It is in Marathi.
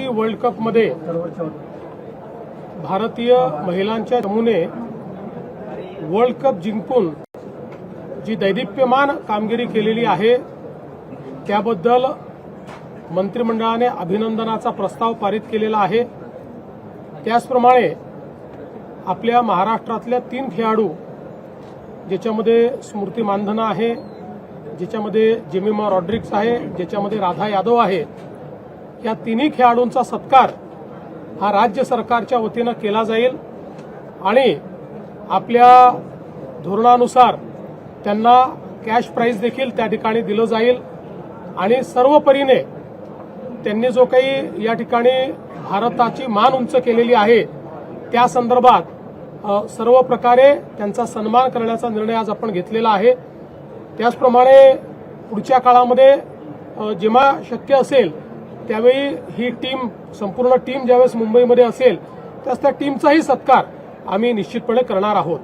T20 वर्ल्ड कपमध्ये भारतीय महिलांच्या चमूने वर्ल्ड कप जिंकून जी दैदिप्यमान कामगिरी केलेली आहे त्याबद्दल मंत्रिमंडळाने अभिनंदनाचा प्रस्ताव पारित केलेला आहे। त्याचप्रमाणे आपल्या महाराष्ट्रातल्या 3 खेळाडू ज्याच्यामध्ये स्मृती मानधना आहे, ज्याच्यामध्ये जेमिमा रॉड्रिग्स आहे, ज्याच्यामध्ये राधा यादव आहे, या तिन्ही खेळाडूंचा सत्कार हा राज्य सरकारच्या वतीनं केला जाईल आणि आपल्या धोरणानुसार त्यांना कॅश प्राइज देखील त्या ठिकाणी दिलं जाईल आणि सर्व परीने त्यांनी जो काही या ठिकाणी भारताची मान उंच केलेली आहे त्या संदर्भात सर्व प्रकारे त्यांचा सन्मान करण्याचा निर्णय आज आपण घेतलेला आहे। त्याचप्रमाणे पुढच्या काळामध्ये जेव्हा शक्य असेल त्यावेळी ही टीम संपूर्ण टीम ज्यावेळेस मुंबईमध्ये असेल त्यावेळेस त्या टीमचाही सत्कार आम्ही निश्चितपणे करणार आहोत।